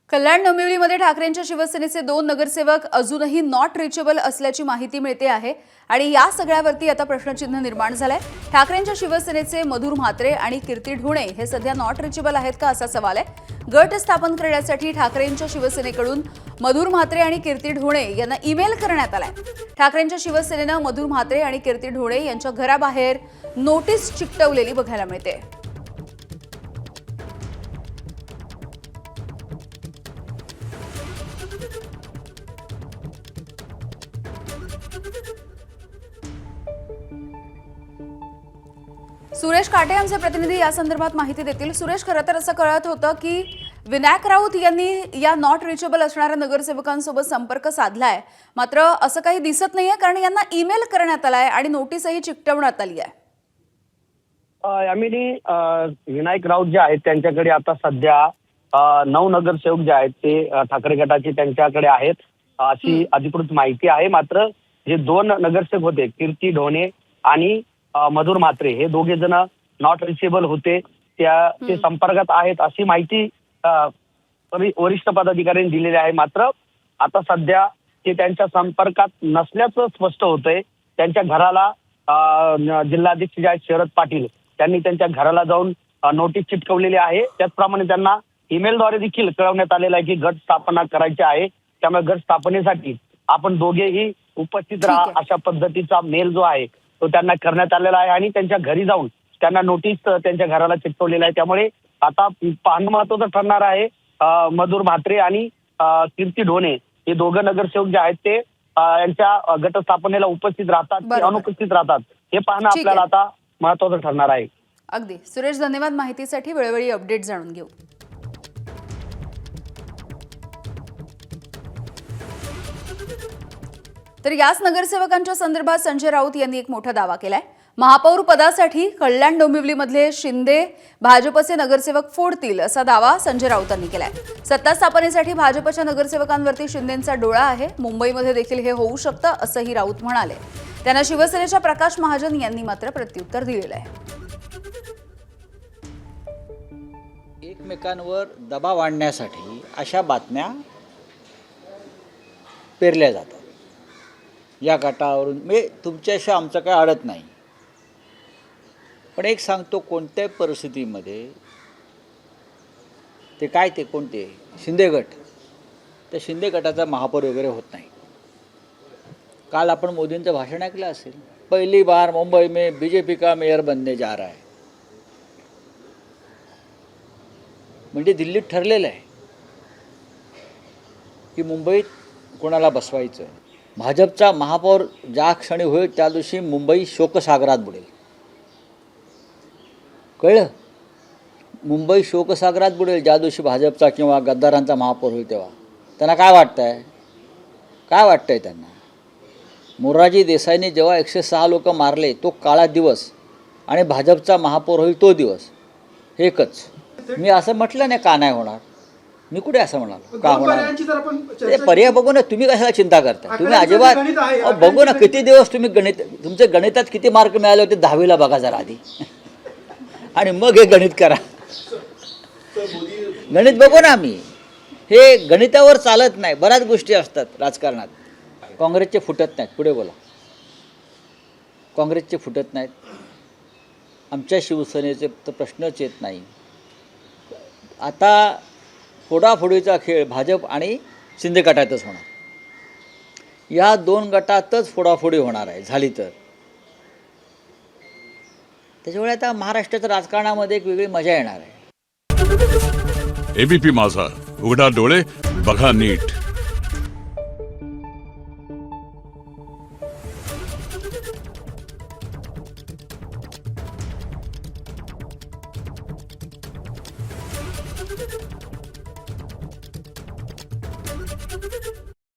कल्याण डोंबिवलीमध्ये ठाकरेंच्या शिवसेनेचे 2 नगरसेवक अजूनही नॉट रिचेबल असल्याची माहिती मिळते आहे आणि या सगळ्यावरती आता प्रश्नचिन्ह निर्माण झालंय। ठाकरेंच्या शिवसेनेचे मधुर म्हात्रे आणि कीर्ती ढोणे हे सध्या नॉट रिचेबल आहेत का असा सवाल आहे। गट स्थापन करण्यासाठी ठाकरेंच्या शिवसेनेकडून मधुर म्हात्रे आणि कीर्ती ढोणे यांना ईमेल करण्यात आलाय। ठाकरेंच्या शिवसेनेनं मधुर म्हात्रे आणि कीर्ती ढोणे यांच्या घराबाहेर नोटीस चिकटवलेली बघायला मिळते। सुरेश काटे आमचे प्रतिनिधी या संदर्भात माहिती देतील। सुरेश, खरं तर असं कळत होतं की विनायक राऊत यांनी या नॉट रिचेबल असणाऱ्या नगरसेवकांसोबत संपर्क साधलाय, मात्र असं काही दिसत नाहीये कारण यांना ईमेल करण्यात आलाय आणि नोटीसही चिकटवण्यात आली आहे। यामिनी विनायक राऊत जे आहेत त्यांच्याकडे आता सध्या 9 नगरसेवक जे आहेत ते ठाकरे गटाचे त्यांच्याकडे आहेत अशी अधिकृत माहिती आहे। मात्र जे 2 नगरसेवक होते कीर्ती ढोणे आणि मधुर म्हात्रे हे दोघे जण नॉट रिचेबल होते, ते संपर्कात आहेत अशी माहिती वरिष्ठ पदाधिकाऱ्यांनी दिलेली आहे। मात्र आता सध्या ते त्यांच्या संपर्कात नसल्याचं स्पष्ट होतंय। त्यांच्या घराला जिल्हाध्यक्ष जे आहेत शरद पाटील त्यांनी त्यांच्या घराला जाऊन नोटीस चिटकवलेली आहे। त्याचप्रमाणे त्यांना ईमेलद्वारे देखील कळवण्यात आलेलं आहे की गट स्थापना करायची आहे, त्यामुळे गट स्थापनेसाठी आपण दोघेही उपस्थित राहा अशा पद्धतीचा मेल जो आहे तो त्यांना करण्यात आलेला आहे आणि त्यांच्या घरी जाऊन त्यांना नोटीस त्यांच्या घराला चिटकवलेला आहे। त्यामुळे आता पाहणं महत्त्वाचं ठरणार आहे मधुर म्हात्रे आणि कीर्ती ढोणे हे दोघं नगरसेवक जे आहेत ते यांच्या गट स्थापनेला उपस्थित राहतात की अनुपस्थित राहतात हे पाहणं आपल्याला आता महत्त्वाचं ठरणार आहे। अगदी सुरेश, धन्यवाद माहितीसाठी। वेळोवेळी अपडेट जाणून घेऊ। तर याच नगरसेवकांच्या संदर्भात संजय राऊत यांनी एक मोठा दावा केलाय। महापौर पदासाठी कल्याण डोंबिवलीमधले शिंदे भाजपचे नगरसेवक फोडतील असा दावा संजय राऊतांनी केलाय। सत्ता स्थापनेसाठी भाजपच्या नगरसेवकांवरती शिंदेंचा डोळा आहे, मुंबईमध्ये देखील हे होऊ शकतं असंही राऊत म्हणाले। त्यांना शिवसेनेच्या प्रकाश महाजन यांनी मात्र प्रत्युत्तर दिलेलं आहे। एकमेकांवर दबाव आणण्यासाठी अशा बातम्या पेरल्या जातात। या गटावरून म्हणजे तुमच्याशी आमचं काही अडत नाही, पण एक सांगतो कोणत्याही परिस्थितीमध्ये ते कोणते शिंदे गट, त्या शिंदे गटाचा महापौर वगैरे होत नाही। काल आपण मोदींचं भाषण ऐकलं असेल, पहली बार मुंबई में बीजेपी का मेयर बनने जा रहा है, म्हणजे दिल्लीत ठरलेलं आहे की मुंबईत कोणाला बसवायचं। भाजपचा महापौर ज्या क्षणी होईल त्या दिवशी मुंबई शोकसागरात बुडेल, कळलं? मुंबई शोकसागरात बुडेल ज्या दिवशी भाजपचा किंवा गद्दारांचा महापौर होईल तेव्हा। त्यांना काय वाटतंय त्यांना? मोरारजी देसाईंनी जेव्हा 106 लोक मारले तो काळा दिवस आणि भाजपचा महापौर होईल तो दिवस एकच। मी असं म्हटलं नाही का नाही होणार, मी कुठे असं म्हणालो का होणार? ते पर्याय बघू ना, तुम्ही कशाला चिंता करता? तुम्ही अजिबात बघू ना किती दिवस तुम्ही तुमचे गणितात किती मार्क मिळाले होते 10वीला बघा जरा आधी आणि मग हे गणित करा। गणित बघू ना आम्ही, हे गणितावर चालत नाही। बऱ्याच गोष्टी असतात राजकारणात। काँग्रेसचे फुटत नाहीत, पुढे बोला। काँग्रेसचे फुटत नाहीत, आमच्या शिवसेनेचे तर प्रश्नच येत नाही। आता फोडाफोडीचा खेळ भाजप आणि शिंदे गटातच होणार। या 2 गटातच फोडाफोडी होणार आहे झाली तर। त्याच्यामुळे आता महाराष्ट्राच्या राजकारणामध्ये एक वेगळी मजा येणार आहे। एबीपी माझा, उघडा डोळे बघा नीट। Thank you.